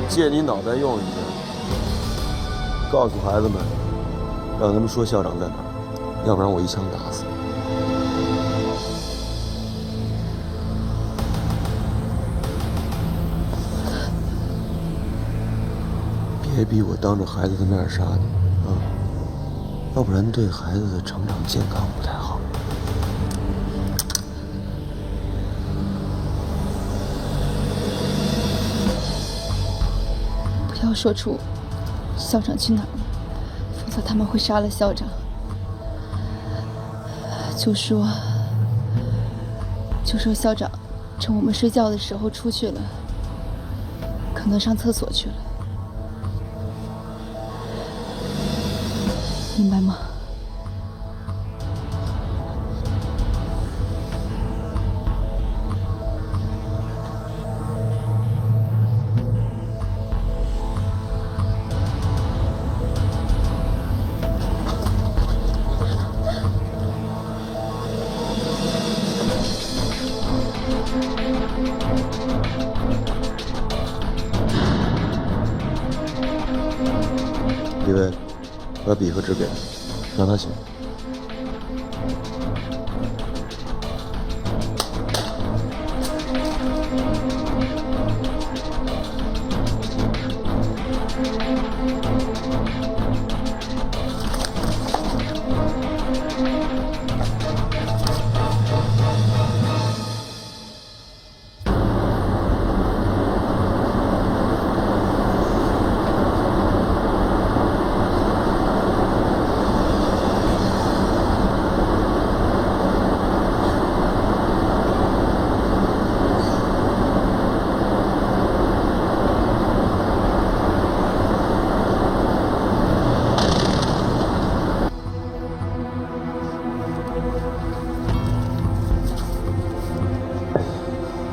借你脑袋用一下，告诉孩子们，让他们说校长在哪儿，要不然我一枪打死你。别逼我当着孩子的面杀你啊，要不然对孩子的成长健康不太好。不要说出校长去哪儿了，否则他们会杀了校长。就说校长趁我们睡觉的时候出去了，可能上厕所去了，明白吗？李威，把笔和纸给他，让他写。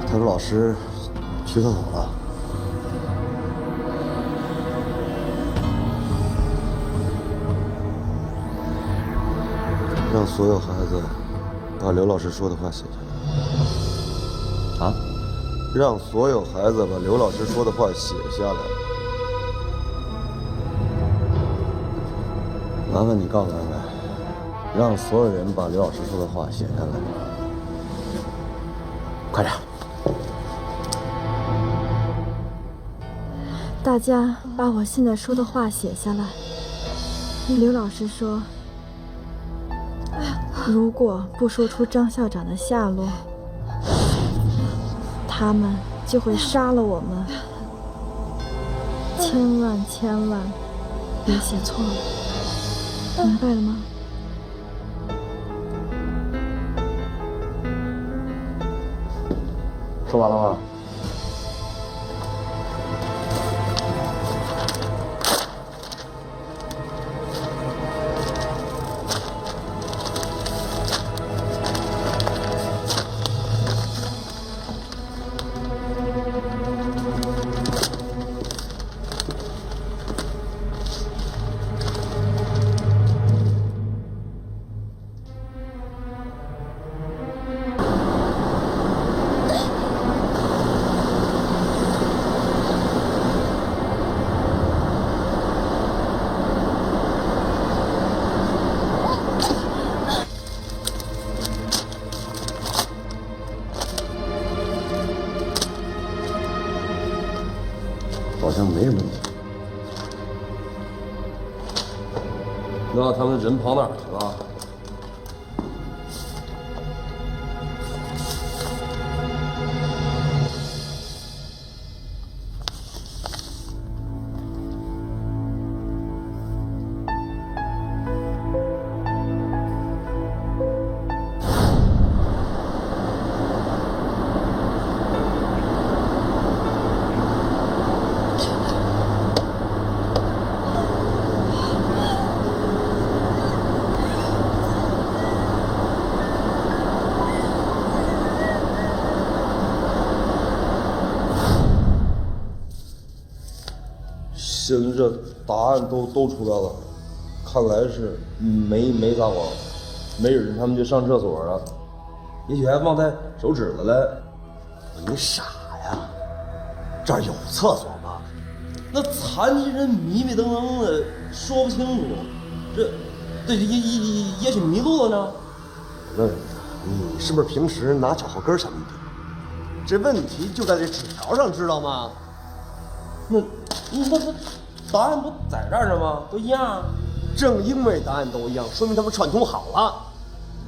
他说老师去厕所了。让所有孩子把刘老师说的话写下来。啊？让所有孩子把刘老师说的话写下来。麻烦你告诉他们，让所有人把刘老师说的话写下来。快点！大家把我现在说的话写下来。刘老师说，如果不说出张校长的下落，他们就会杀了我们。千万千万别写错了，明白了吗？说完了吗？好像没什么问题。那他们人跑哪儿去了？现在这答案都出来了，看来是没撒谎，没准他们就上厕所了，也许还忘带手纸了嘞。你傻呀？这儿有厕所吗？那残疾人迷迷瞪瞪的说不清楚，也许迷路了呢。问问你是不是平时拿脚后跟相比？这问题就在这纸条上，知道吗？那答案不在这儿呢吗？都一样。正因为答案都一样，说明他们串通好了。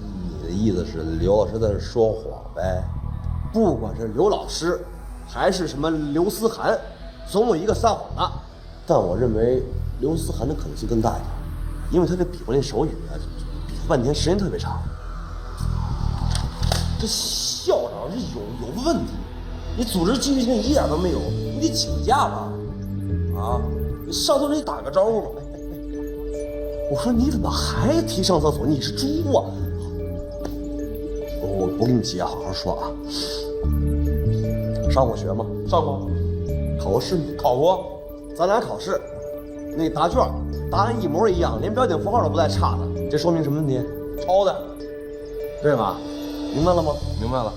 你的意思是刘老师在这说谎呗？不管是刘老师，还是什么刘思涵，总有一个撒谎的。但我认为刘思涵的可能性更大一点，因为他这比划那手语啊，比划半天，时间特别长。这校长是有问题，你组织纪律性一点都没有，你得请假吧？啊，你上厕所得打个招呼吧。我说你怎么还提上厕所？你是猪啊！我跟你姐好好说啊。上过学吗？上过。考过试吗？考过。咱俩考试，那答卷答案一模一样，连标点符号都不带差的，这说明什么问题？抄的，对吧？明白了吗？明白了。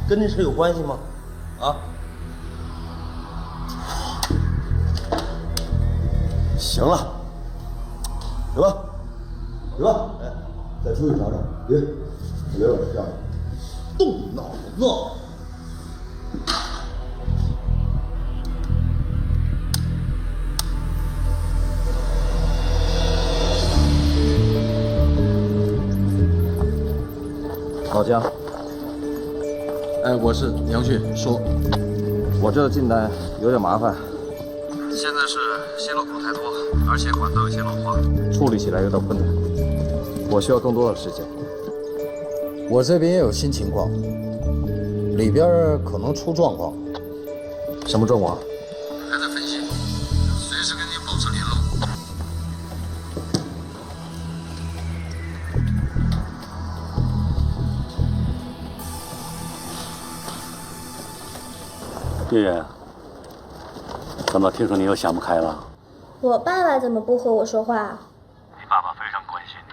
跟这事有关系吗？啊？行了，行吧，行吧，哎，再出去找找，别让我这样，动脑子。老姜，我是杨旭，说，我这进来有点麻烦。现在是泄漏口太多，而且管道有些老化，处理起来有点困难，我需要更多的时间。我这边也有新情况，里边可能出状况。什么状况？还在分析，随时跟您保持联络。月月，怎么听说你又想不开了？我爸爸怎么不和我说话？你爸爸非常关心你，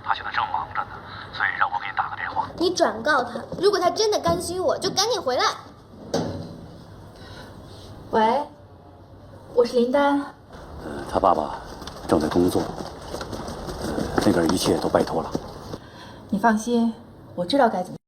他现在正忙着呢，所以让我给你打个电话。你转告他，如果他真的甘心我，就赶紧回来。喂，我是林丹。他爸爸正在工作，那边一切都拜托了。你放心，我知道该怎么。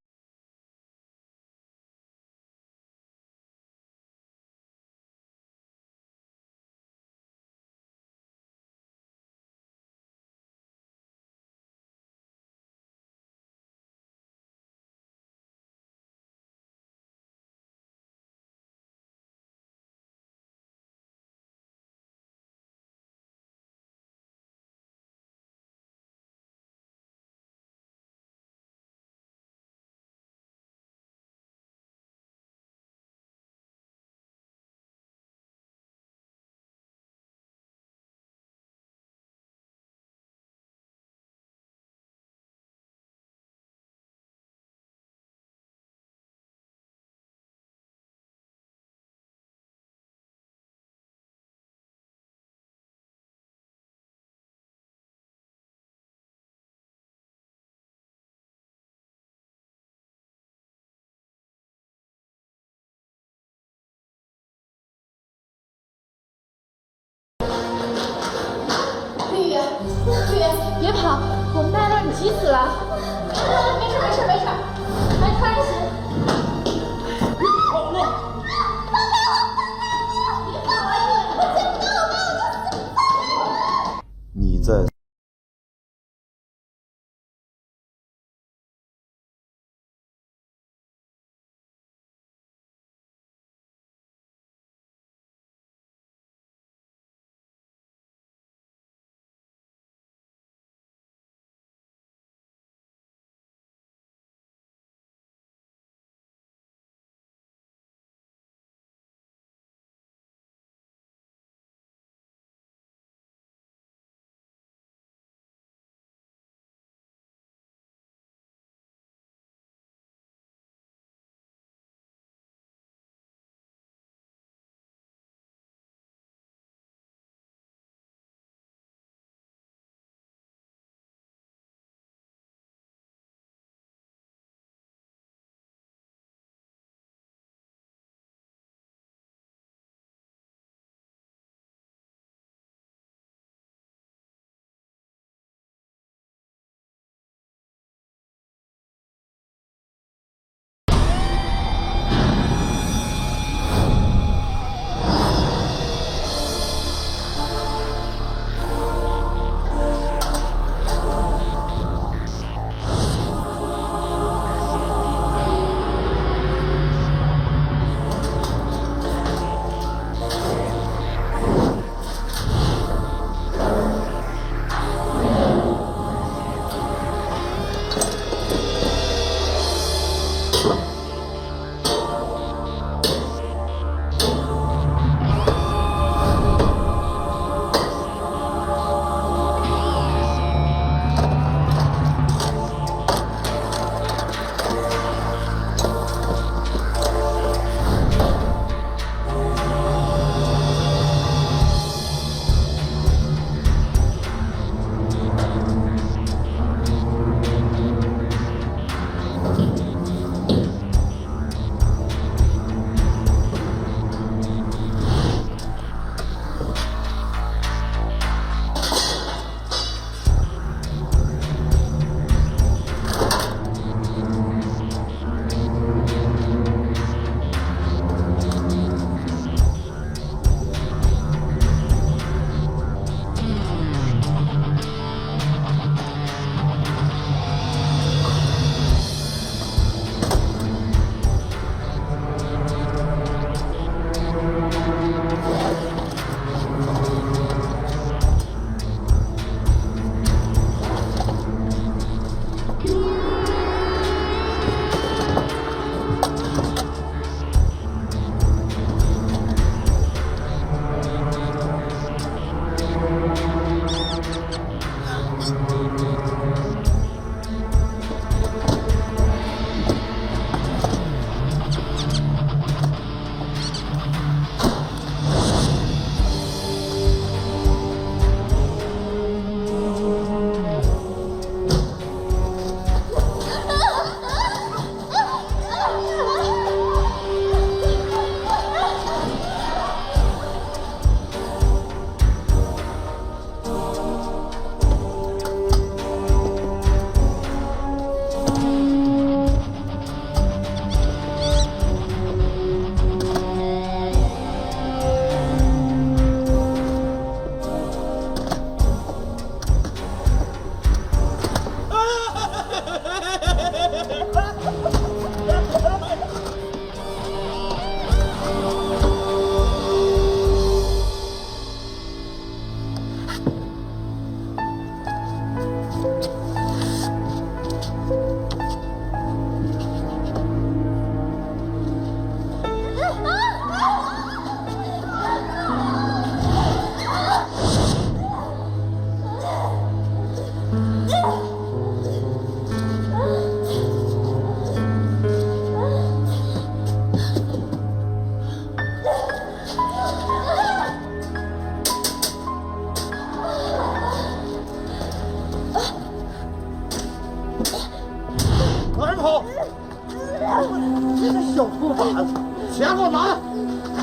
嘛呢？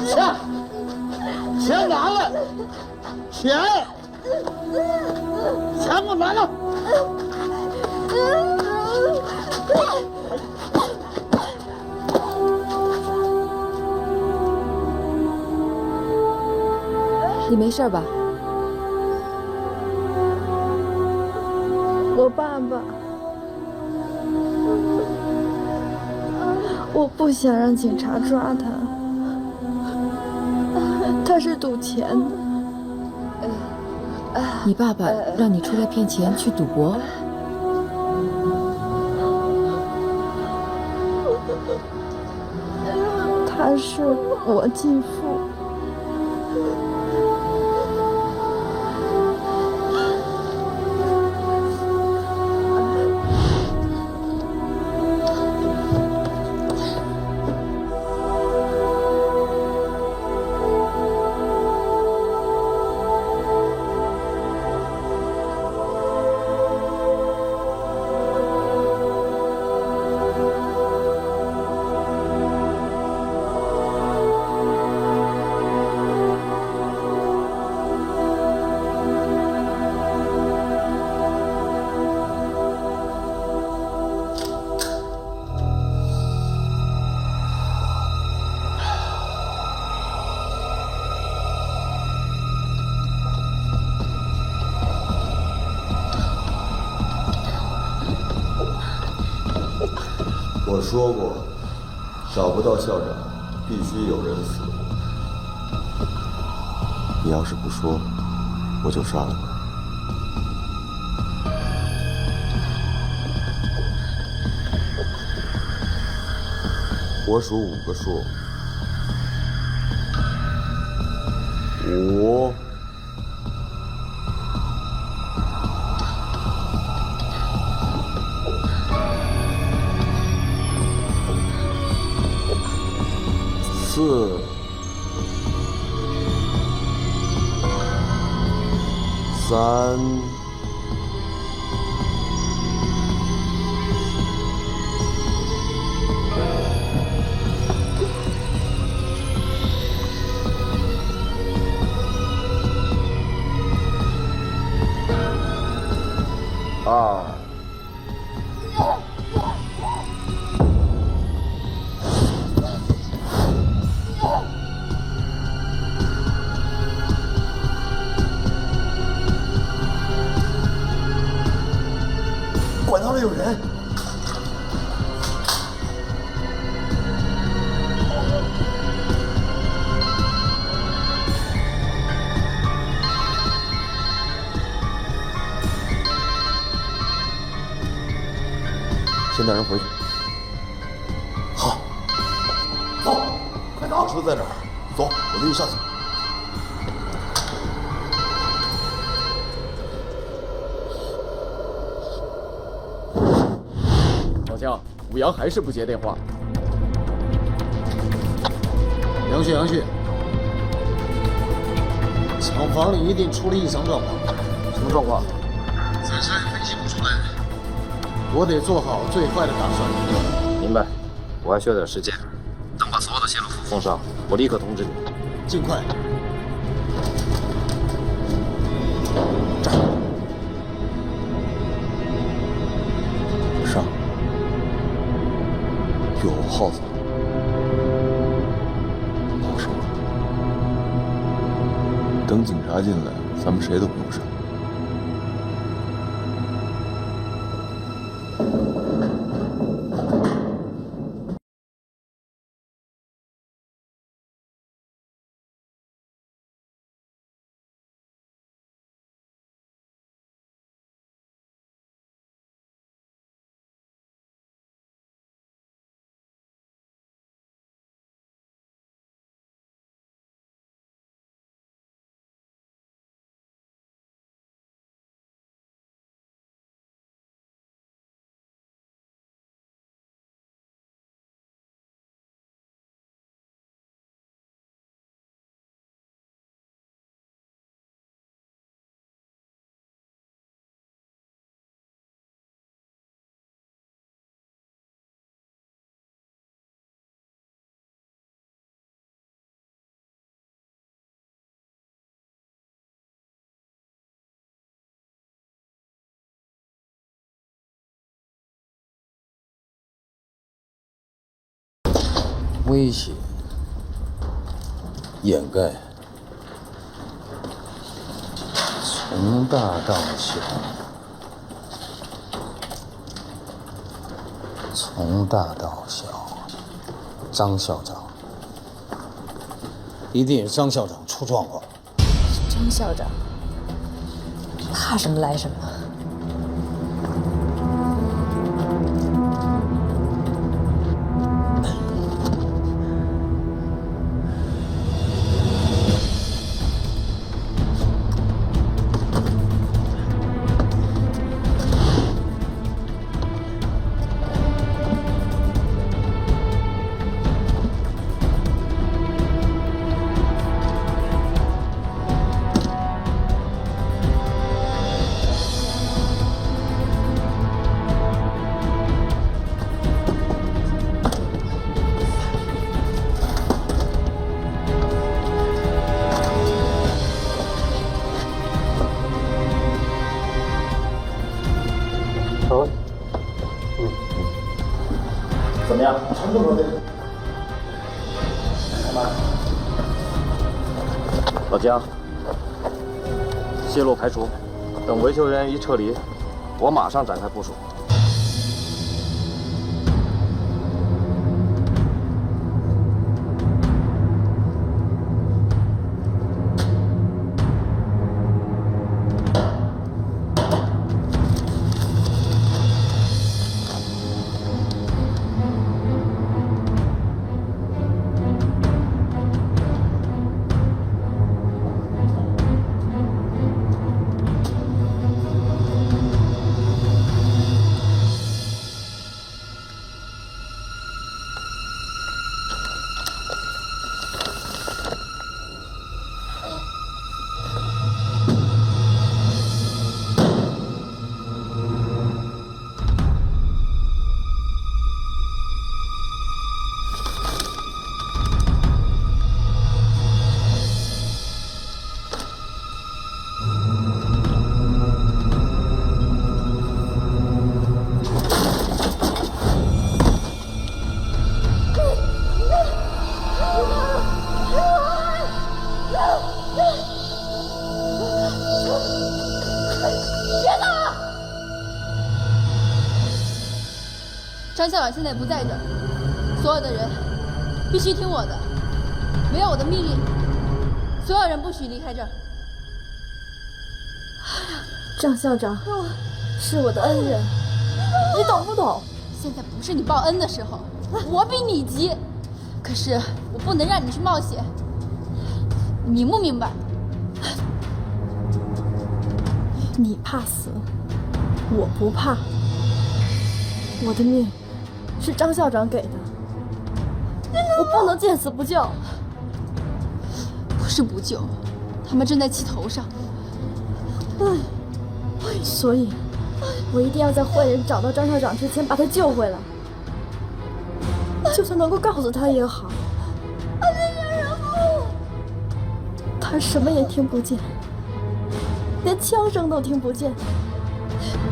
钱，钱拿来，钱，钱给我拿来。你没事吧？我爸爸，我不想让警察抓他，他是赌钱的。你爸爸让你出来骗钱去赌博？他是我继父。我说过，找不到校长，必须有人死。你要是不说，我就杀了你。我数5个数，5。4、3、2。管道里有人！先带人回去。好，走，快走！车在这儿，走，我领你上去。老姜，武阳还是不接电话。杨旭，厂房里一定出了异常状况。什么状况？暂时还分析不出来，我得做好最坏的打算。明白，我还需要点时间。等把所有的线路封上，我立刻通知你。尽快。上，有耗子，好手。等警察进来，咱们谁都不用上。威胁、掩盖，从大到小，从大到小，张校长，一定是张校长出状况。张校长，怕什么来什么。怎么样？老姜，泄露排除，等维修人员一撤离，我马上展开部署。张校长现在不在这儿，所有的人必须听我的，没有我的命令，所有人不许离开这儿。张校长是我的恩人，你懂不懂？现在不是你报恩的时候，我比你急，可是我不能让你去冒险，你明不明白？你怕死，我不怕。我的命是张校长给的，我不能见死不救。不是不救，他们正在气头上。所以，我一定要在坏人找到张校长之前把他救回来。就算能够告诉他也好。他什么也听不见，连枪声都听不见。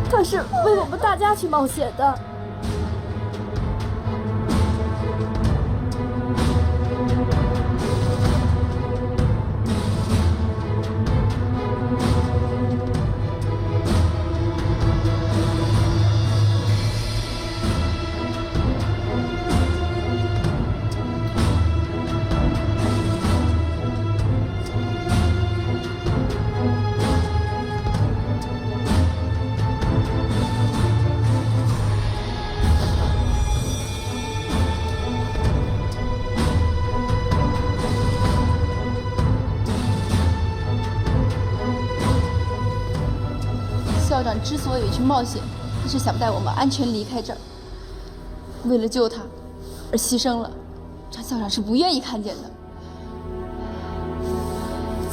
他是为我们大家去冒险的。校长之所以去冒险，他是想带我们安全离开这儿。为了救他而牺牲了，张校长是不愿意看见的。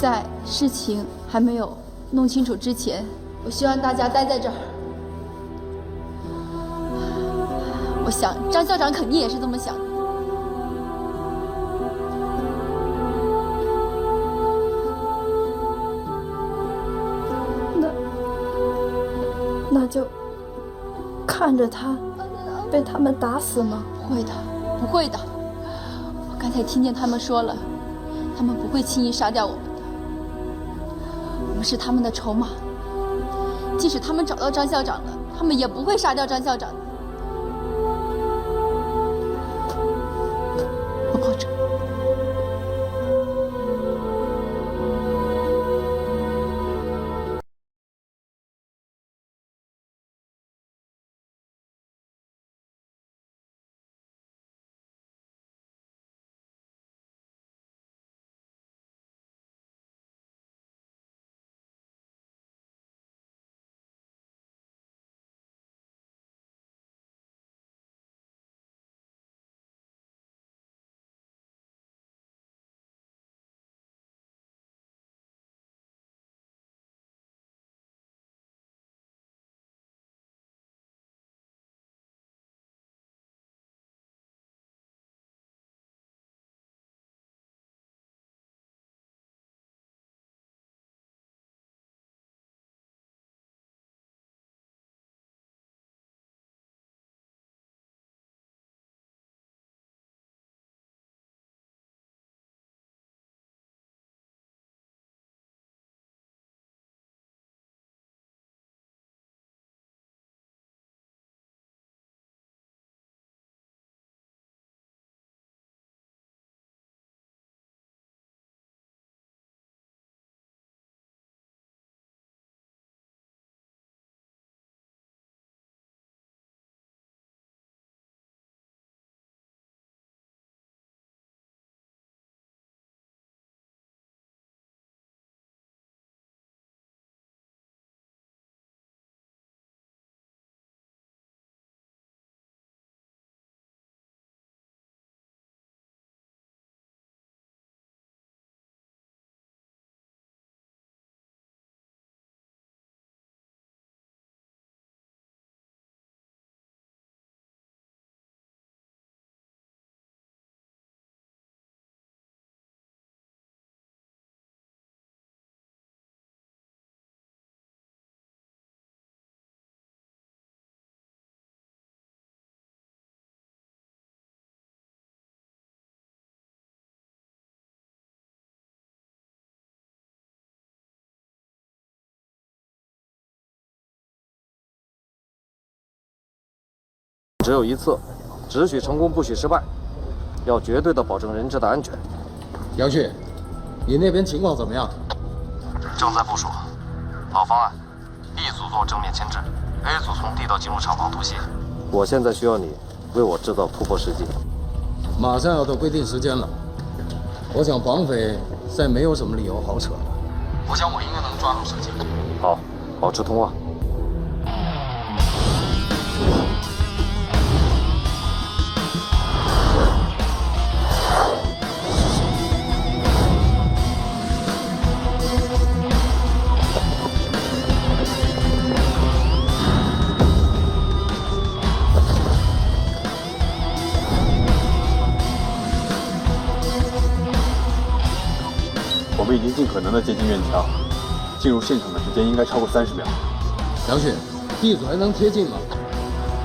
在事情还没有弄清楚之前，我希望大家待在这儿。我想张校长肯定也是这么想的。那就看着他被他们打死吗？不会的，不会的，才听见他们说了，他们不会轻易杀掉我们的。我们是他们的筹码，即使他们找到张校长了，他们也不会杀掉张校长的。我保证。只有一次，只许成功不许失败，要绝对的保证人质的安全。杨旭，你那边情况怎么样？正在部署。老方案 ：B 组做正面牵制 ，A 组从地道进入厂房突袭。我现在需要你为我制造突破时机。马上要到规定时间了，我想绑匪再没有什么理由好扯了。我想我应该能抓住时机。好，保持通话。我们已经尽可能的接近院墙，进入现场的时间应该超过30秒。杨旭 ，B 组还能贴近吗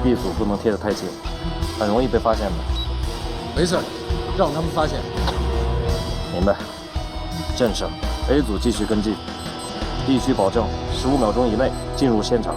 ？B 组不能贴得太近，很容易被发现的。没事，让他们发现。明白。镇上 A 组继续跟进，必须保证15秒钟以内进入现场。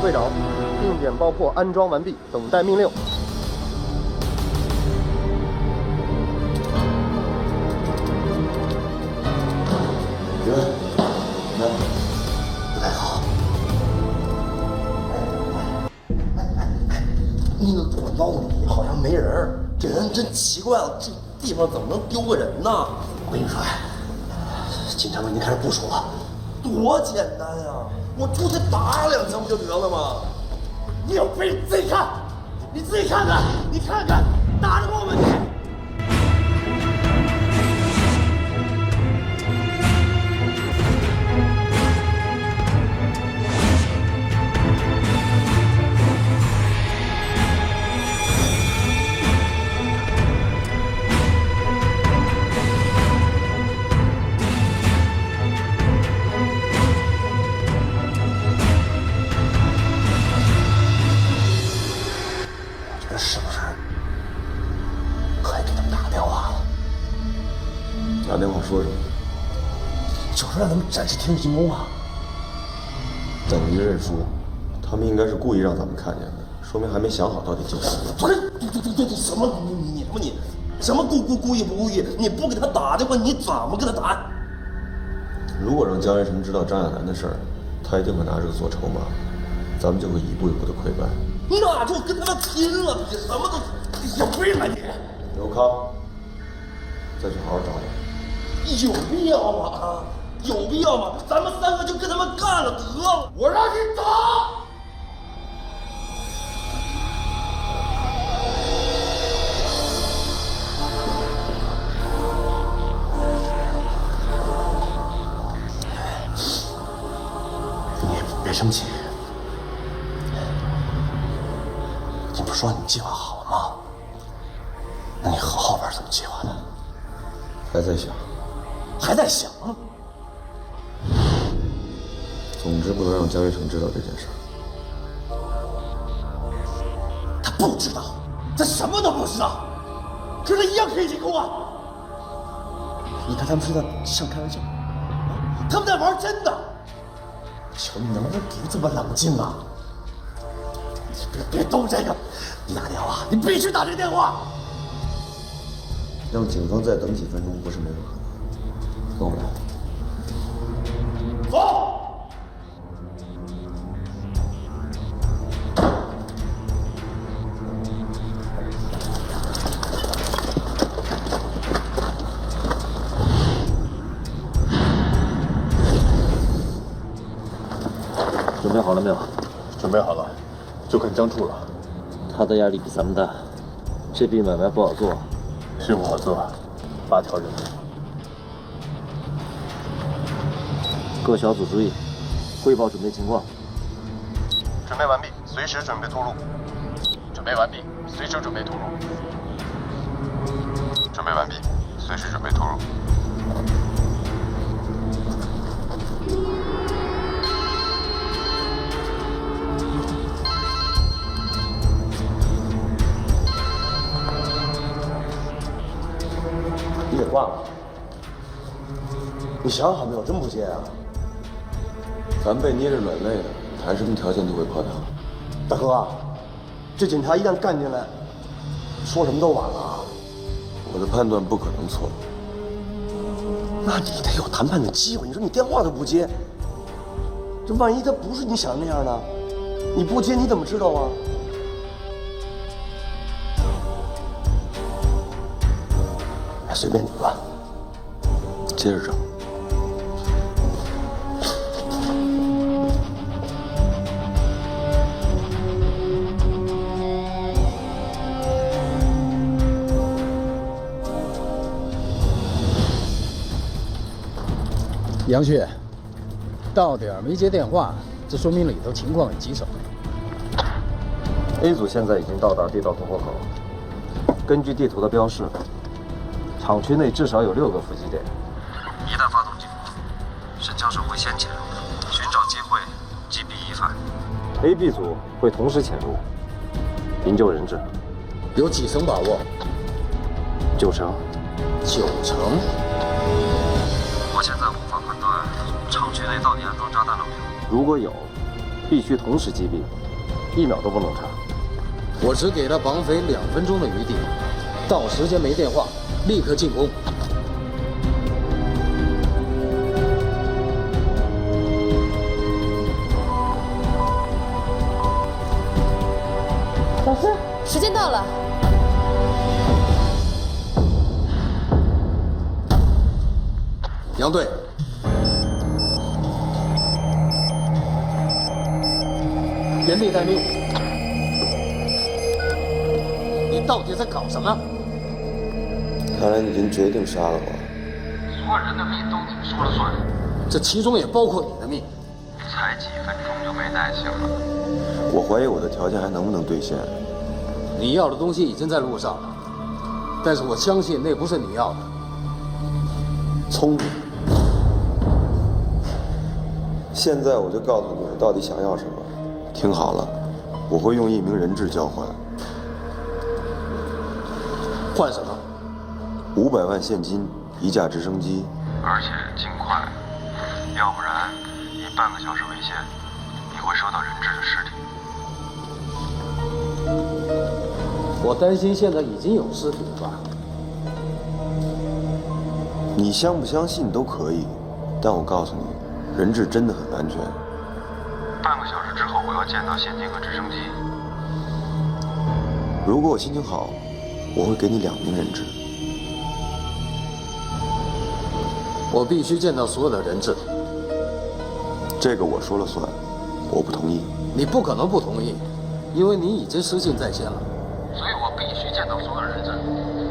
队长，定点爆破安装完毕，等待命令。那不太好。那个管道里好像没人，这人真奇怪了，这地方怎么能丢个人呢？我跟你说，警察们已经开始部署了，多简单呀！我出去打2枪不就得了吗？你有病，自己看，你自己看看，你看看，打得过我们？是不是可以给他们打个电话了？打电话说什么？就是让他们展示天主进攻啊！等于认输，他们应该是故意让咱们看见的，说明还没想好到底救谁。不是，对，什么你什么故意不故意？你不给他打的话，你怎么跟他打？如果让江元成知道张亚楠的事儿，他一定会拿这个做筹码，咱们就会一步一步的溃败。那就跟他们拼了！你什么都有病啊你！刘康，再去好好找找。有必要吗？啊，有必要吗？咱们3个就跟他们干了得了！我让你打！你别生气。你不是说你计划好了吗？那你后边怎么计划的？还在想。还在想？总之不能让江月成知道这件事。他不知道，他什么都不知道，可是他一样可以进攻啊！你看他们是在像开玩笑，他们在玩真的。求你能不能不这么冷静啊？别动这个！你打电话，你必须打这个电话。让警方再等几分钟不是没有可能。跟我来。走。准备好了没有？准备好了，就看张处了。他的压力比咱们大，这笔买卖不好做。是不好做，8条人命。各小组注意，汇报准备情况。准备完毕，随时准备突入。准备完毕，随时准备突入。准备完毕，随时准备突入。你给挂了？你想好没有？真不接啊？咱被捏着软肋的，谈什么条件都会破掉。大哥，这警察一旦干进来，说什么都晚了啊！我的判断不可能错。那你得有谈判的机会。你说你电话都不接，这万一他不是你想的那样呢？你不接你怎么知道啊？随便你吧，接着整。杨旭，到点没接电话，这说明里头情况很棘手。A 组现在已经到达地道突破口，根据地图的标示，厂区内至少有6个伏击点。一旦发动进攻，沈教授会先潜入，寻找机会击毙疑犯。A、B 组会同时潜入，营救人质。有几成把握？9成。9成。我现在无法判断厂区内到底安装炸弹了没有。如果有，必须同时击毙，1秒都不能差。我只给了绑匪2分钟的余地，到时间没电话，立刻进攻。杨队，原地待命。你到底在搞什么？看来你已经决定杀了我。所有人的命都你说了算，这其中也包括你的命。才几分钟就没耐性了。我怀疑我的条件还能不能兑现。你要的东西已经在路上了，但是我相信那不是你要的。聪明。现在我就告诉你，我到底想要什么。听好了，我会用1名人质交换。换什么？500万现金，1架直升机，而且尽快，要不然以半个小时为限，你会收到人质的尸体。我担心现在已经有尸体了吧？你相不相信都可以，但我告诉你，人质真的很安全。半个小时之后，我要见到现金和直升机。如果我心情好，我会给你2名人质。我必须见到所有的人质。这个我说了算，我不同意。你不可能不同意，因为你已经失信在先了。所以我必须见到所有人质，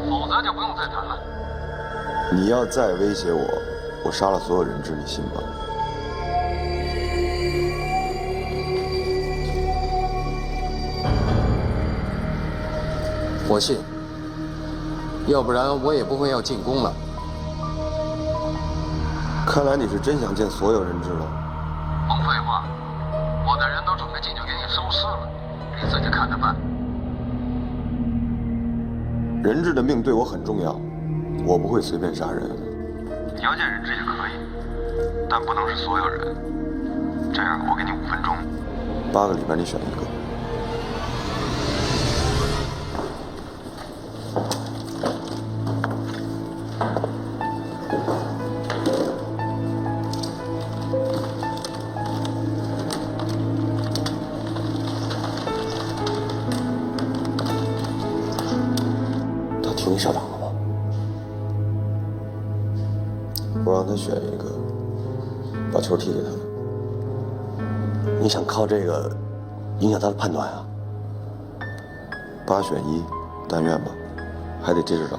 否则就不用再谈了。你要再威胁我，我杀了所有人质，你信吗？我信，要不然我也不会要进宫了。看来你是真想见所有人质了。甭废话，我的人都准备进去给你收尸了，你自己看着办。人质的命对我很重要，我不会随便杀人。你要见人质也可以，但不能是所有人。这样，我给你5分钟。8个里边你选一个。听校长了吗？我让他选一个，把球踢给他。你想靠这个影响他的判断啊？8选1，但愿吧，还得这知道。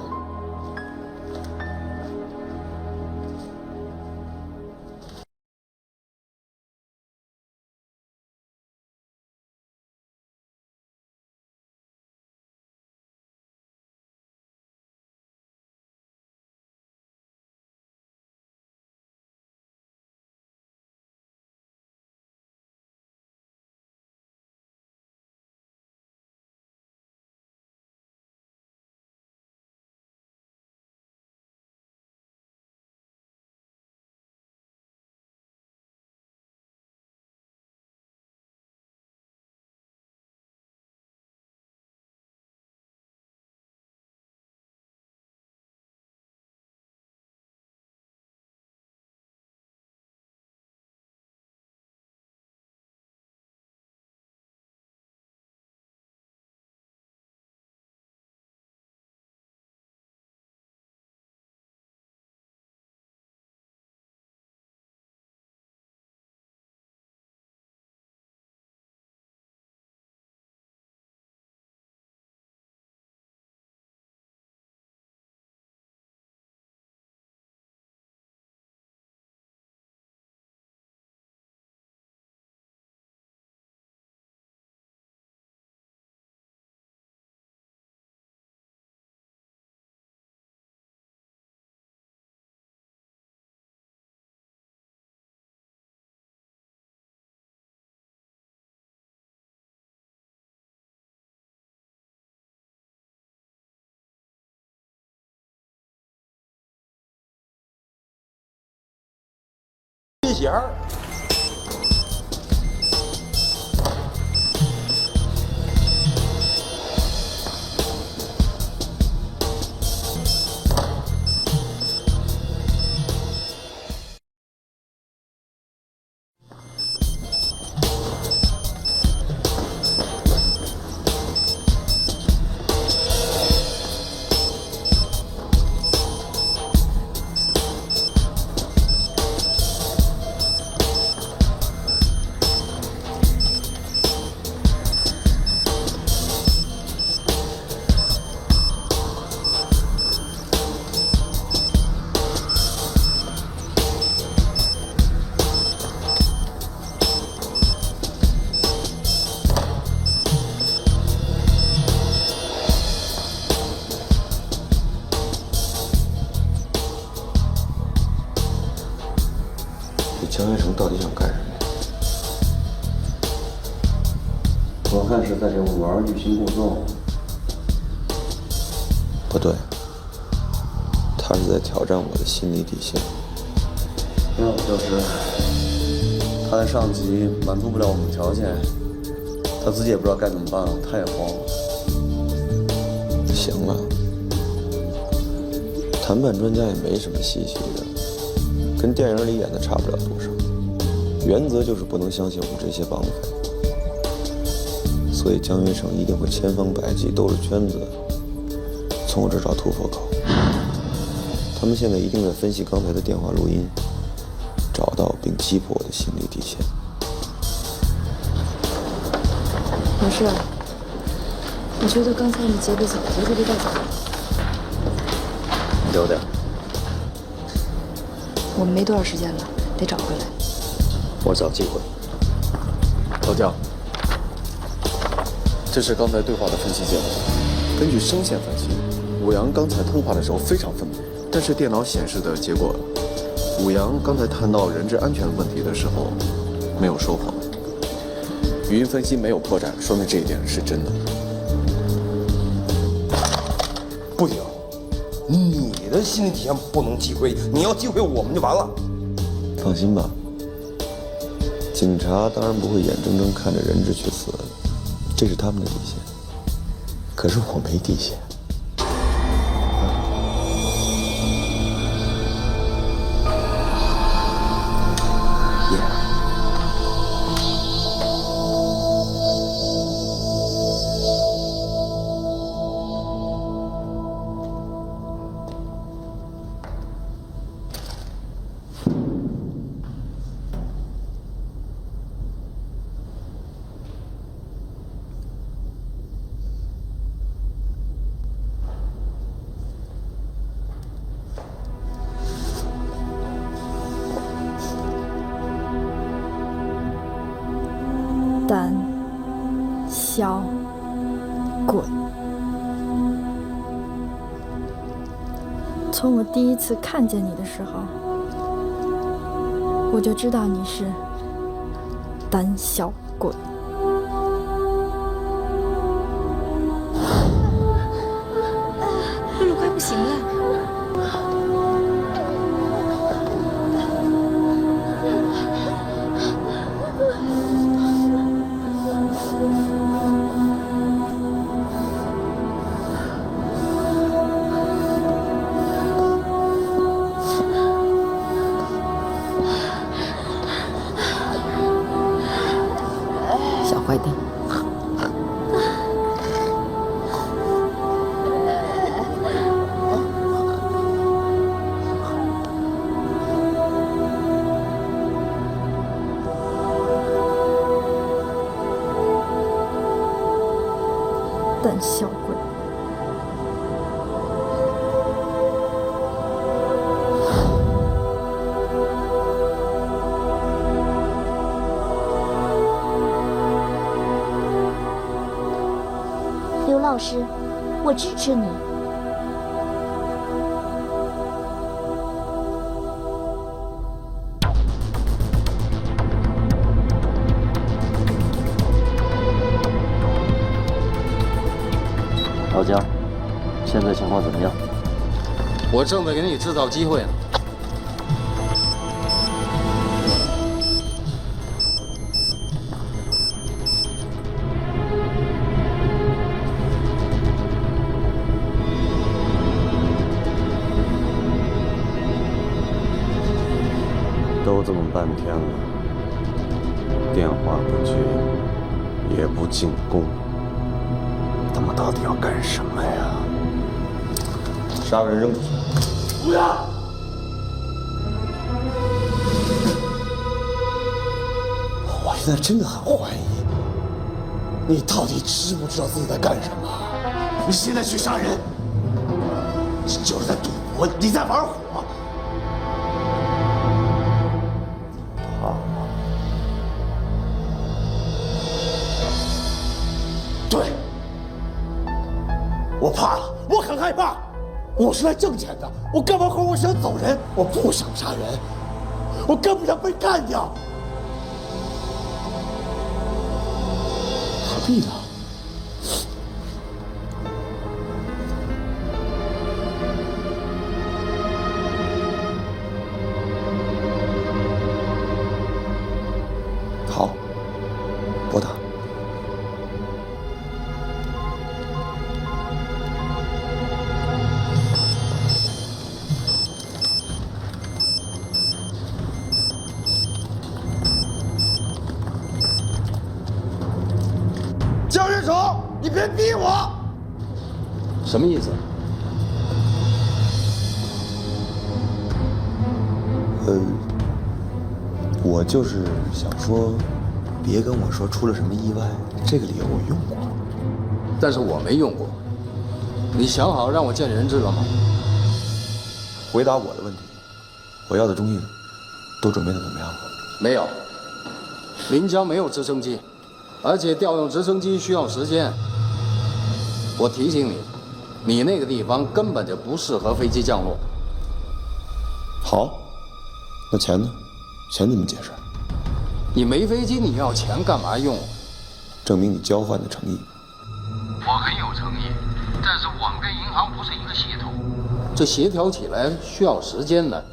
这弦儿。这江月成到底想干什么呀？我看是在给我玩欲擒故纵。不对，他是在挑战我的心理底线。要不就是他的上级满足不了我们条件，他自己也不知道该怎么办了，他也慌了。行了，谈判专家也没什么稀奇的，跟电影里演的差不了多少。原则就是不能相信我们这些绑匪，所以江月成一定会千方百计兜着圈子从我这儿找突破口。他们现在一定在分析刚才的电话录音，找到并击破我的心理底线。老师，我觉得刚才你结的脚不是被带走的。留点。我们没多少时间了，得找回来。我找机会。老姜，这是刚才对话的分析结果。根据声线分析，武阳刚才通话的时候非常愤怒，但是电脑显示的结果，武阳刚才谈到人质安全问题的时候没有说谎。语音分析没有破绽，说明这一点是真的。不行，你的心理体验不能击溃，你要击溃我们就完了。放心吧，警察当然不会眼睁睁看着人质去死，这是他们的底线。可是我没底线。胆小鬼。从我第一次看见你的时候，我就知道你是胆小鬼。露露快不行了。小坏蛋。胆小鬼。刘老师，我支持你。老姜，现在情况怎么样？我正在给你制造机会呢。都这么半天了，电话不接，也不进攻，他们到底要干什么呀？杀个人扔出去。不要！我现在真的很怀疑，你到底知不知道自己在干什么？你现在去杀人，就是在赌博，你在玩火。怕吗？对，我怕了，我很害怕。我是来挣钱的，我干完活我想走人，我不想杀人。我更不想被干掉。何必呢？好，拨打。叫人手，你别逼我。什么意思？我就是想说，别跟我说出了什么意外，这个理由我用过。但是我没用过。你想好让我见人质了吗？回答我的问题，我要的东西都准备的怎么样了？没有。临江没有直升机，而且调用直升机需要时间。我提醒你，你那个地方根本就不适合飞机降落。好，那钱呢？钱怎么解释？你没飞机，你要钱干嘛用？证明你交换的诚意。我很有诚意，但是我们跟银行不是一个系统。这协调起来需要时间的。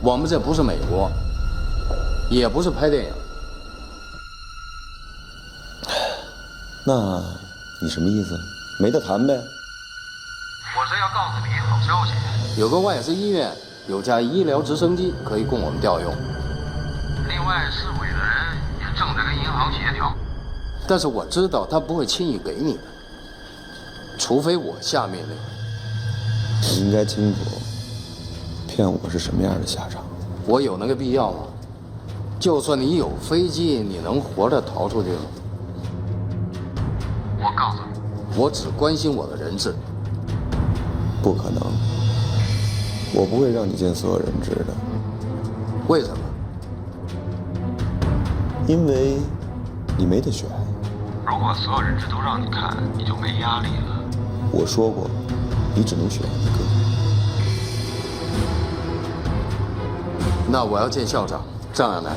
我们这不是美国，也不是拍电影。那你什么意思？没得谈呗？我是要告诉你好消息。有个外资医院有架医疗直升机可以供我们调用。另外，市委的人也正在跟银行协调。但是我知道他不会轻易给你的，除非我下命令。你应该清楚，骗我是什么样的下场。我有那个必要吗？就算你有飞机，你能活着逃出去吗？我告诉你，我只关心我的人质。不可能，我不会让你见所有人质的。为什么？因为你没得选。如果所有人质都让你看，你就没压力了。我说过，你只能选一个。那我要见校长张亚楠。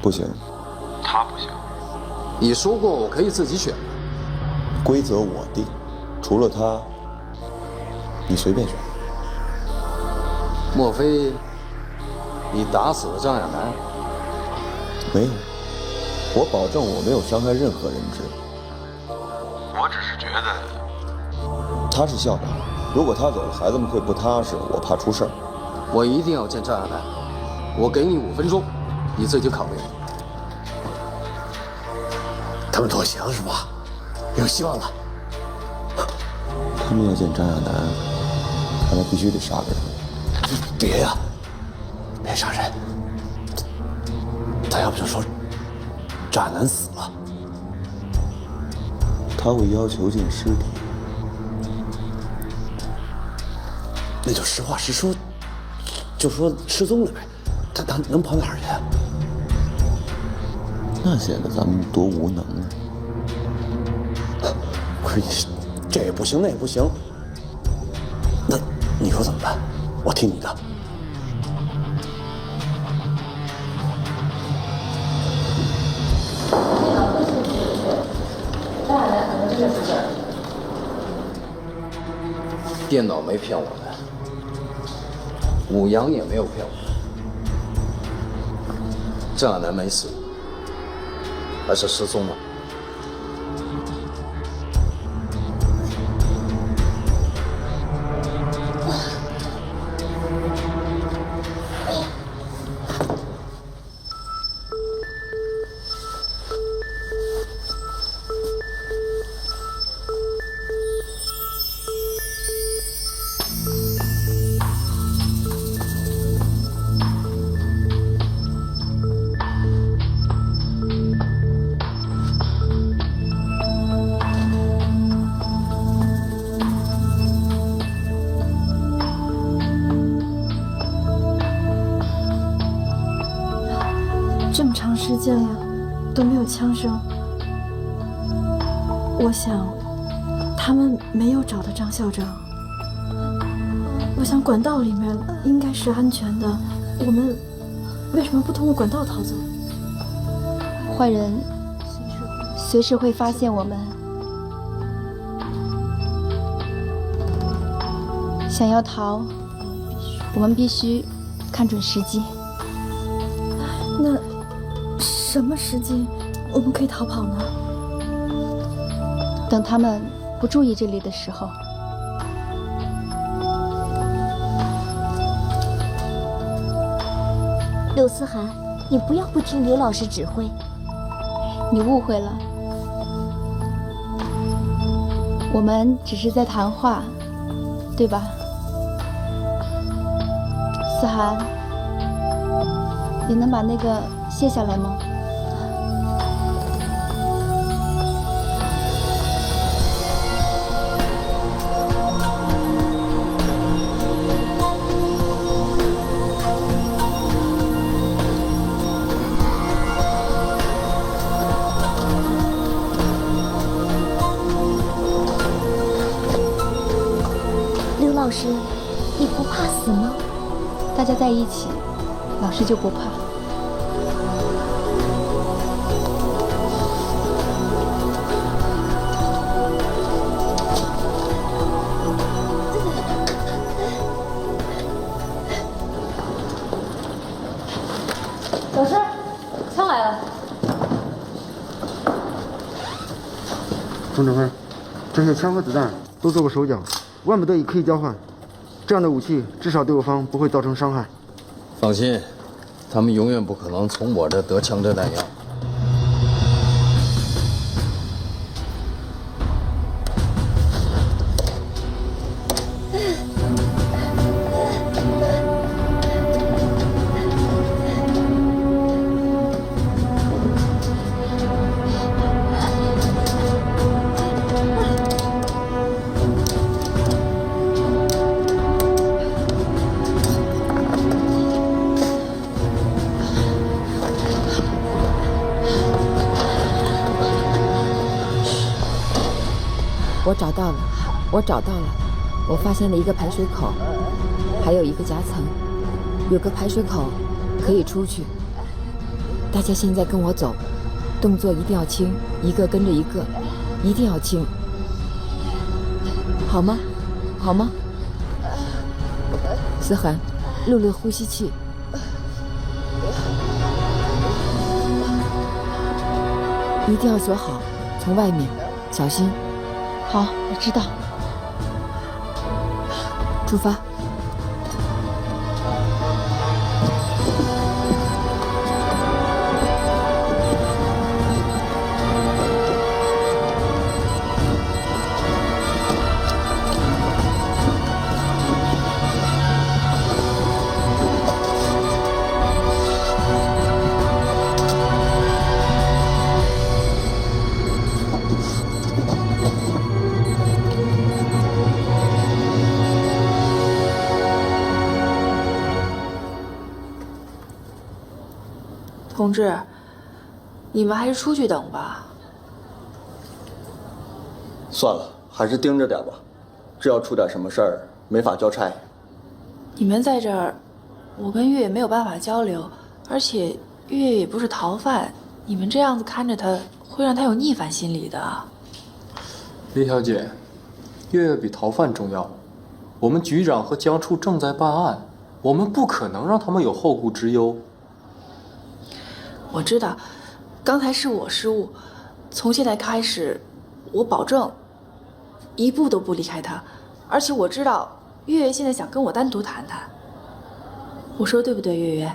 不行，他不行。你说过我可以自己选。规则我定，除了他，你随便选。莫非你打死了张亚楠？没有，我保证我没有伤害任何人质。我只是觉得他是校长，如果他走了，孩子们会不踏实，我怕出事儿。我一定要见张亚楠，我给你5分钟，你自己考虑。他们投降是吧？有希望了。他们要见张亚楠，看来必须得杀个人。别呀，别杀人。他要不就说张亚楠死了，他会要求见尸体。那就实话实说，就说失踪了呗。他能跑哪儿去啊？那显得咱们多无能啊！不是你，这也不行，那也不行。那你说怎么办？我听你的。电脑没骗我们，武阳也没有骗我们。张亚楠没死，而是失踪了。这么长时间了，都没有枪声。我想，他们没有找到张校长。我想管道里面应该是安全的，我们为什么不通过管道逃走？坏人随时会发现我们。想要逃，我们必须看准时机。那什么时机我们可以逃跑呢？等他们不注意这里的时候。柳思涵，你不要不听刘老师指挥。你误会了，我们只是在谈话，对吧？思涵，你能把那个卸下来吗？刘老师，你不怕死吗？大家在一起，老师就不怕。老师，枪来了。总指挥，这些枪和子弹都做过手脚，万不得已可以交换。这样的武器至少对我方不会造成伤害。放心，他们永远不可能从我这得枪支弹药。我找到了，我发现了一个排水口，还有一个夹层，有个排水口可以出去。大家现在跟我走，动作一定要轻，一个跟着一个，一定要轻，好吗？好吗？思涵，录入呼吸器。一定要锁好，从外面，小心。好，我知道。出发。同志，你们还是出去等吧。算了，还是盯着点吧，这要出点什么事儿，没法交差。你们在这儿，我跟月月没有办法交流，而且月月也不是逃犯，你们这样子看着他，会让他有逆反心理的。李小姐，月月比逃犯重要。我们局长和江处正在办案，我们不可能让他们有后顾之忧。我知道，刚才是我失误。从现在开始，我保证，一步都不离开他。而且我知道，月月现在想跟我单独谈谈。我说对不对，月月？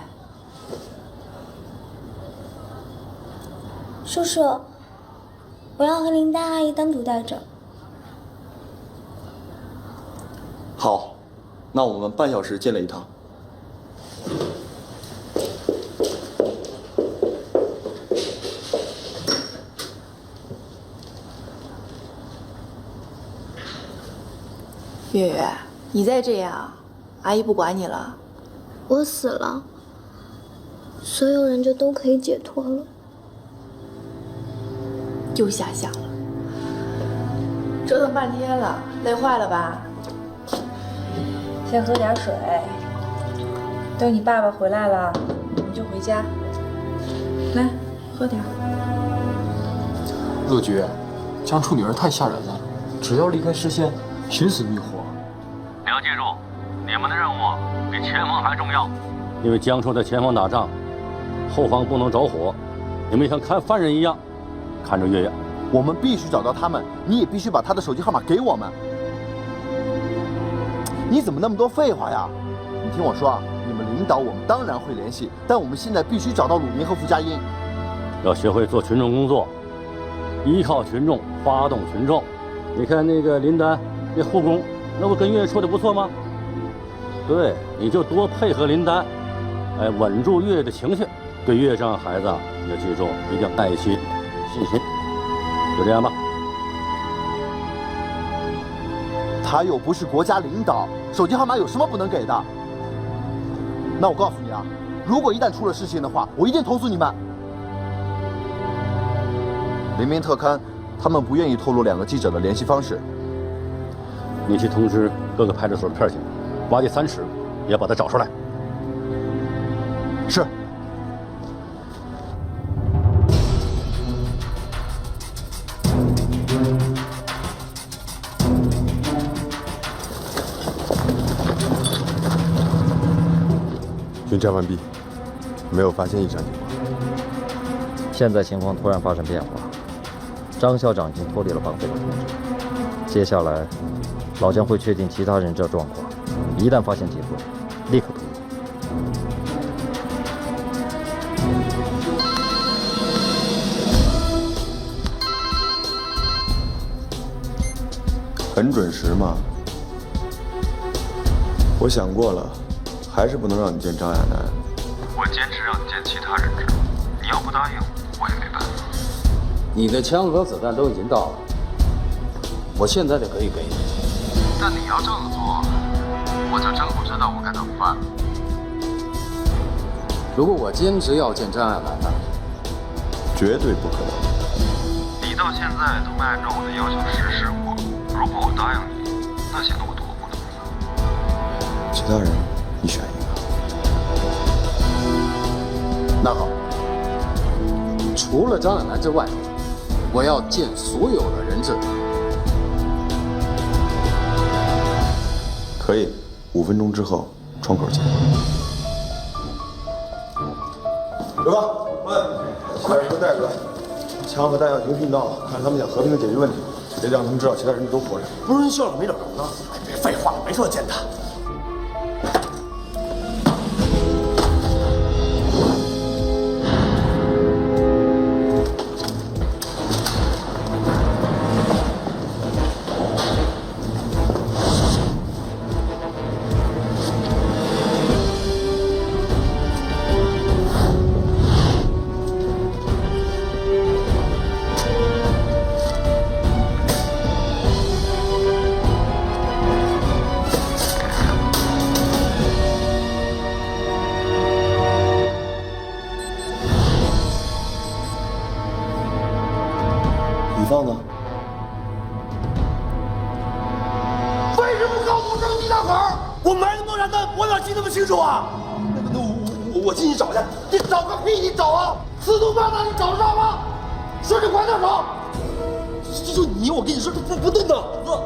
叔叔，我要和林丹阿姨单独待着。好，那我们半小时进来一趟。月月，你再这样，阿姨不管你了。我死了，所有人就都可以解脱了。又下乡了。折腾半天了，累坏了吧？先喝点水，等你爸爸回来了，你就回家。来，喝点。乐菊，江处女儿太吓人了，只要离开视线，寻死觅活。你要记住，你们的任务比前方还重要。因为江处在前方打仗，后方不能着火，你们像看犯人一样看着月月。我们必须找到他们，你也必须把他的手机号码给我们。你怎么那么多废话呀？你听我说啊，你们领导我们当然会联系，但我们现在必须找到鲁宁和傅佳音。要学会做群众工作，依靠群众，发动群众。你看那个林丹，那护工，那不跟月月处的不错吗？对，你就多配合林丹，哎，稳住月月的情绪。对月月这样孩子，你要记住，一定要耐心、细心。就这样吧。他又不是国家领导，手机号码有什么不能给的？那我告诉你啊，如果一旦出了事情的话，我一定投诉你们。黎明特刊，他们不愿意透露2个记者的联系方式。你去通知各个派出所的片警，挖地3尺，也要把他找出来。是。巡查完毕，没有发现异常情况。现在情况突然发生变化，张校长已经脱离了绑匪的统治。接下来，老江会确定其他人质状况，一旦发现机会，立刻突入。很准时嘛。我想过了，还是不能让你见张亚楠。我坚持让你见其他人质，你要不答应，我也没办法。你的枪和子弹都已经到了，我现在就可以给你。但你要这么做，我就真不知道我该怎么办。如果我坚持要见张亚楠呢？绝对不可能。你到现在都没按照我的要求实施过，如果我答应你，那显得我多不能。其他人，你选一个。那好，除了张亚楠之外，我要见所有的人质。可以，5分钟之后，窗口见。刘刚，快点给我带过来，枪和弹药停运到了，看他们想和平的解决问题，别让他们知道其他人都活着。不是校长没找着呢？别废话，没说见他。你放呢？为什么不告诉我扔地道口？我埋那么多炸弹，我哪记那么清楚啊？那我进去找去。你找个屁！你找啊！四通八达，你找得着吗？说你快点找！就你，我跟你说，不动脑子。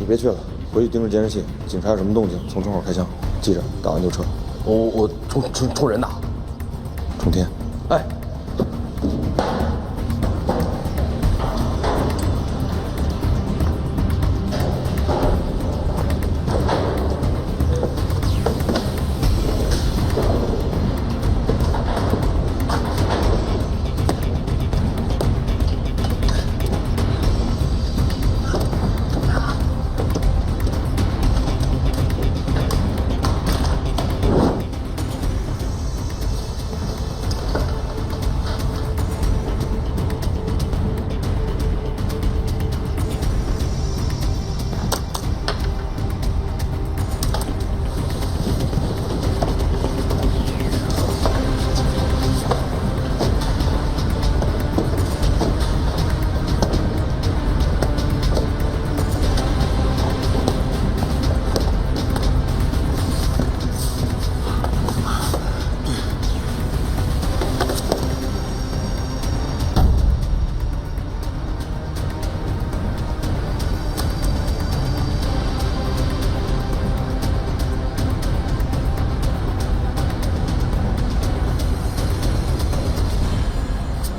你别去了，回去盯着监视器，警察有什么动静，从窗口开枪，记着，打完就撤。我冲人的，冲天。哎。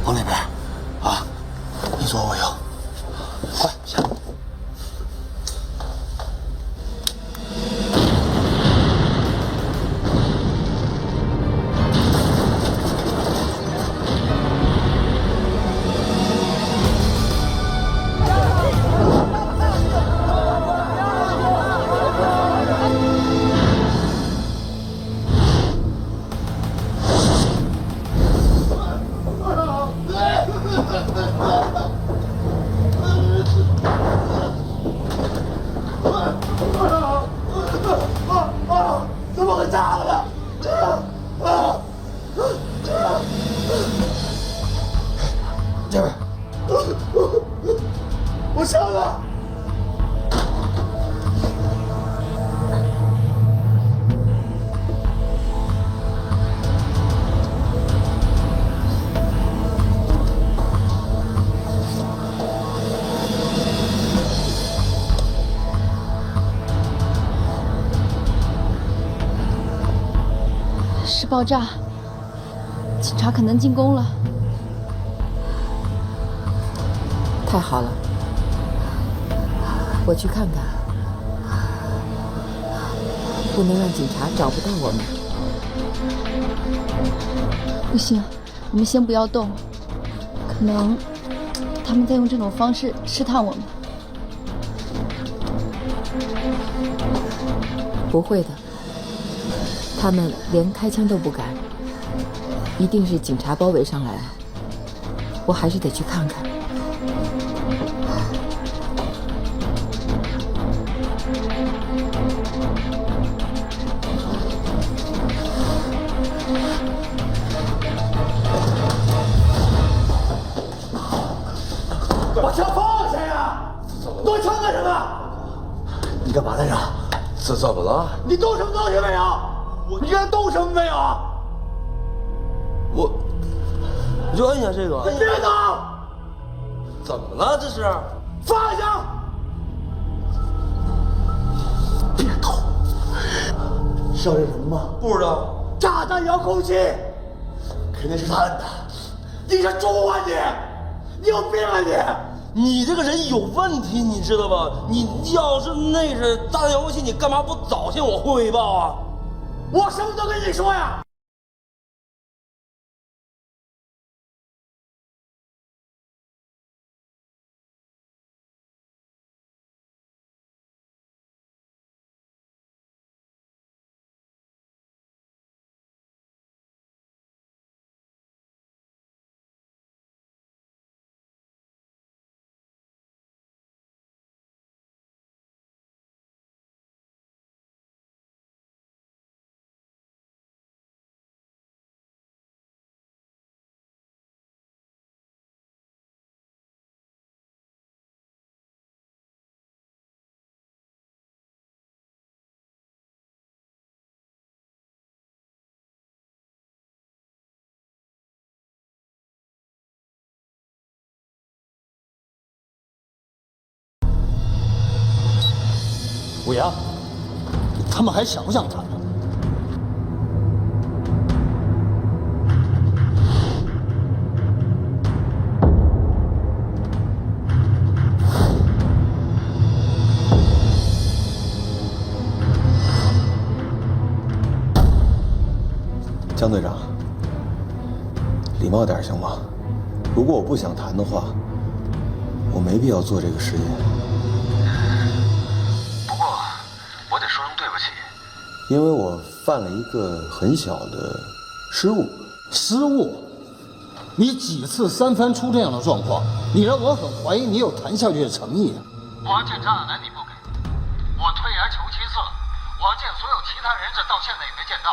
往里边，啊，你左我右，快下。怎么会这样的？这边，我上了。是爆炸，警察可能进攻了。太好了，我去看看，不能让警察找不到我们。不行，我们先不要动，可能他们在用这种方式试探我们。不会的，他们连开枪都不敢，一定是警察包围上来了。我还是得去看看。把枪放下呀！夺枪干什么？你干嘛来着？怎么了？你动什么东西没有？你看动什么没有？我就摁下这个。你别动！怎么了？这是？放下！别动！知道这是什么吗？不知道。炸弹遥控器，肯定是他摁的。你是猪啊你！你有病啊你！你这个人有问题，你知道吧？你要是那是炸弹遥控器，你干嘛不早向我汇报啊？我什么都跟你说呀！武阳，他们还想不想谈了？江队长，礼貌点行吗？如果我不想谈的话，我没必要做这个实验。不过，我得说声对不起，因为我犯了一个很小的失误。失误？你几次三番出这样的状况，你让我很怀疑你有谈下去的诚意啊！我见张亚楠你不给，我退而求其次，我见所有其他人质到现在也没见到。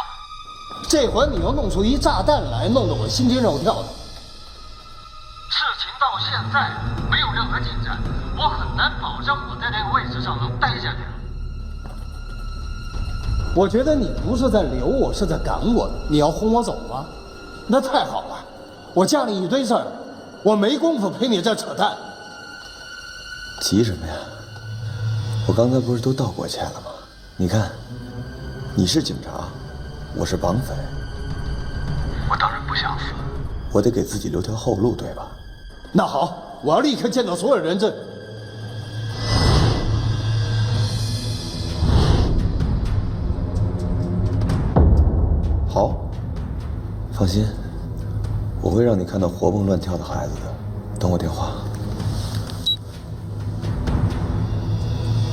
这回你又弄出一炸弹来，弄得我心惊肉跳的。事情到现在没有任何进展，我很难保证我在这个位置上能待下去。我觉得你不是在留我，是在赶我。你要轰我走吗？那太好了，我家里一堆事儿，我没工夫陪你这扯淡。急什么呀？我刚才不是都道过歉了吗？你看，你是警察，我是绑匪，我当然不想死，我得给自己留条后路，对吧？那好，我要立刻见到所有人质。好，放心，我会让你看到活蹦乱跳的孩子的。等我电话。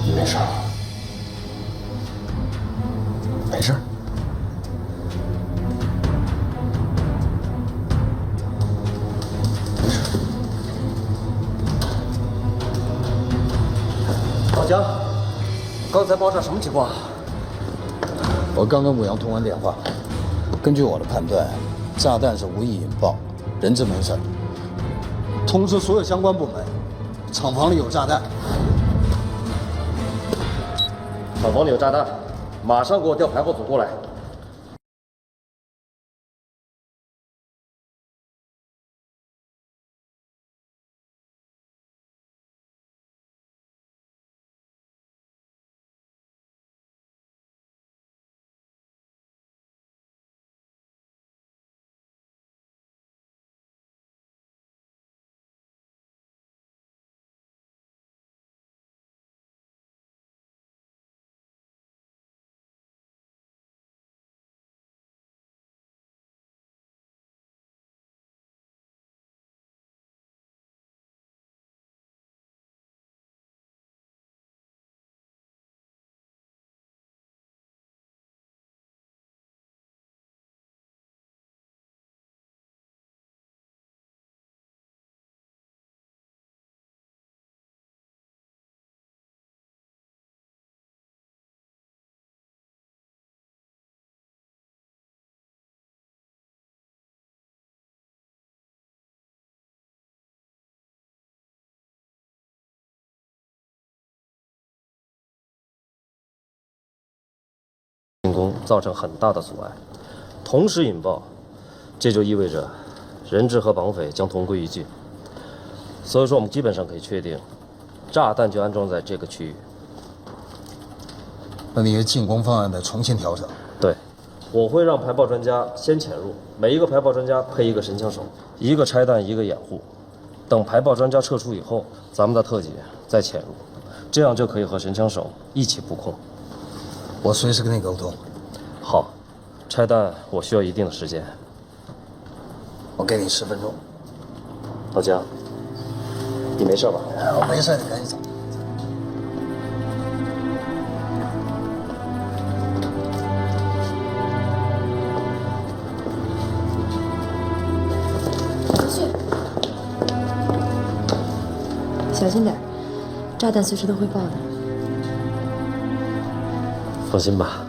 你没事吧？没事。老姜，刚才爆炸什么情况？我刚跟武阳通完电话，根据我的判断，炸弹是无意引爆，人质没事。通知所有相关部门，厂房里有炸弹。厂房里有炸弹，马上给我调排爆组过来。进攻造成很大的阻碍，同时引爆，这就意味着人质和绑匪将同归于尽。所以说，我们基本上可以确定，炸弹就安装在这个区域。那你的进攻方案得重新调整。对，我会让排爆专家先潜入，每一个排爆专家配一个神枪手，一个拆弹，一个掩护。等排爆专家撤出以后，咱们的特警再潜入，这样就可以和神枪手一起布控。我随时跟你沟通。好，拆弹我需要一定的时间。我给你10分钟。老姜，你没事吧？我没事，你赶紧走。回去，小心点，炸弹随时都会爆的。放心吧。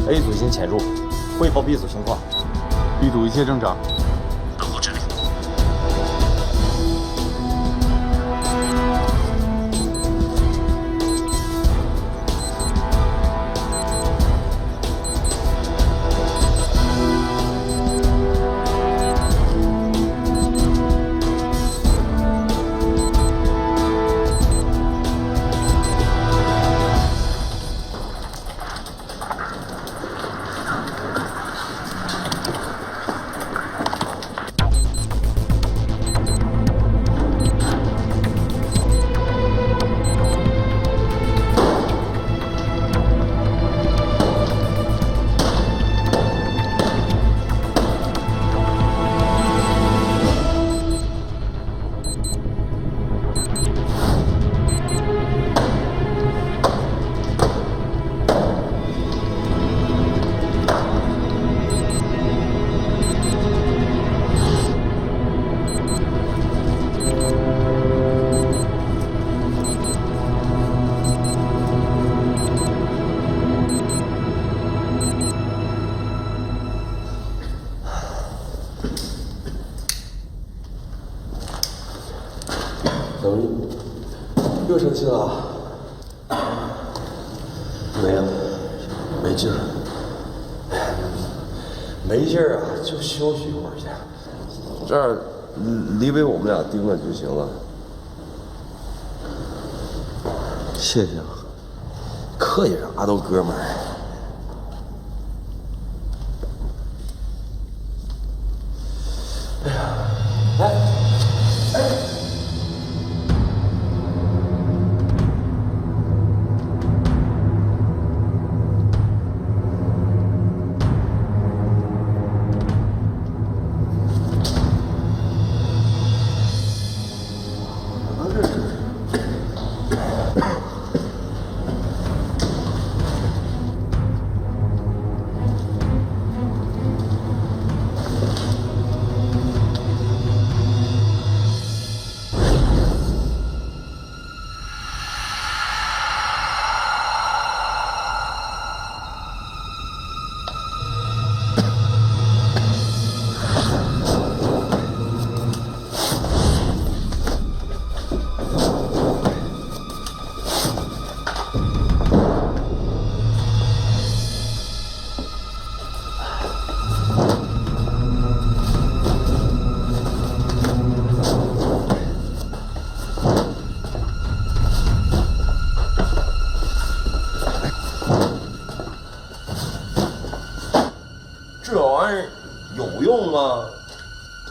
A 组已经潜入，汇报 B 组情况。B 组一切正常。等候指令。又生气了？没有，没劲儿。没劲儿啊，就休息一会儿去。这儿离北我们俩盯着就行了。谢谢啊，客气啥都哥们儿。哎呀，哎。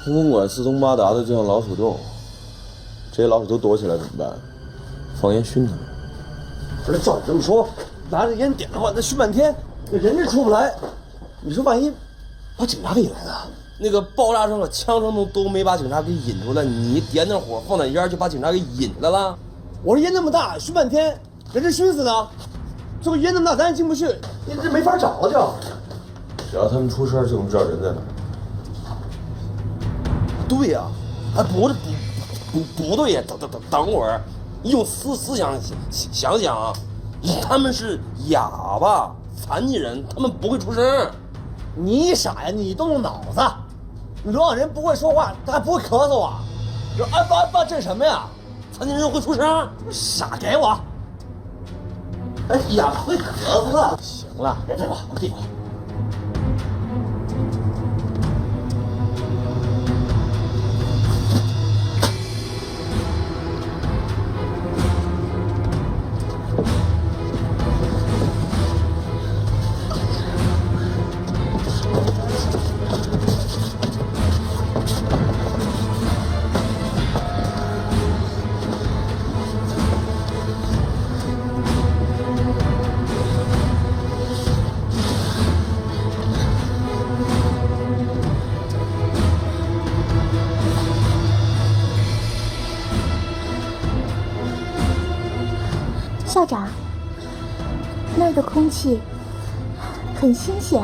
通风管四通八达的，就像老鼠洞。这些老鼠都躲起来怎么办？放烟熏他们。不是照你这么说，拿着烟点的话，那熏半天，那人是出不来。你说万一把警察给引来了，那个爆炸声和枪声都没把警察给引出来，你点点火放点烟就把警察给引来了。我说烟那么大，熏半天，人是熏死的。这个烟那么大，咱也进不去，这没法找了就。只要他们出事，就能知道人在哪。对呀，不对呀！等会儿，你用思想想想，他们是哑巴、残疾人，他们不会出声。你傻呀？你动动脑子！你说让人不会说话，他还不会咳嗽啊？你说安吧，这是什么呀？残疾人会出声？傻，给我！哎呀，会咳嗽了。行了，别动了，我给你。校长，那儿的空气很新鲜。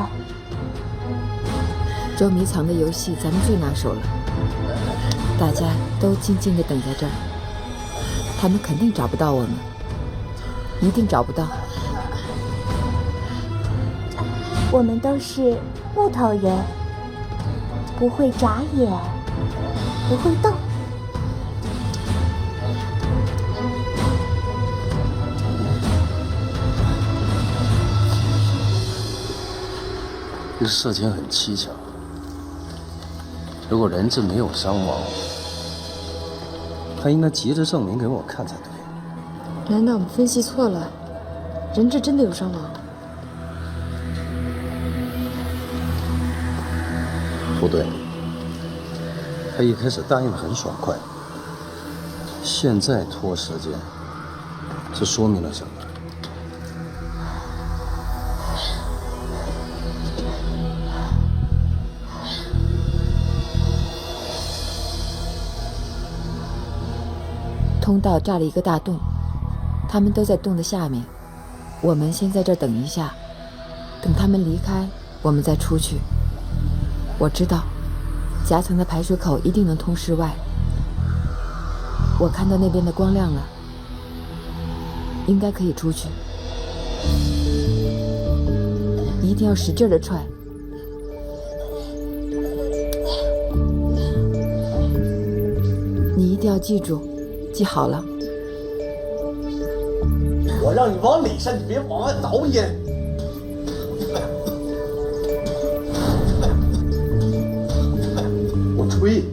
捉迷藏的游戏咱们最拿手了，大家都静静地等在这儿，他们肯定找不到我们，一定找不到。我们都是木头人，不会眨眼，不会动。这个事情很蹊跷，如果人质没有伤亡，他应该急着证明给我看才对。难道我们分析错了？人质真的有伤亡？不对，他一开始答应的很爽快，现在拖时间，这说明了什么？通道炸了一个大洞，他们都在洞的下面。我们先在这儿等一下，等他们离开，我们再出去。我知道，夹层的排水口一定能通室外。我看到那边的光亮了，应该可以出去。一定要使劲的踹。你一定要记住。记好了，我让你往里伸，你别往外倒引。我吹。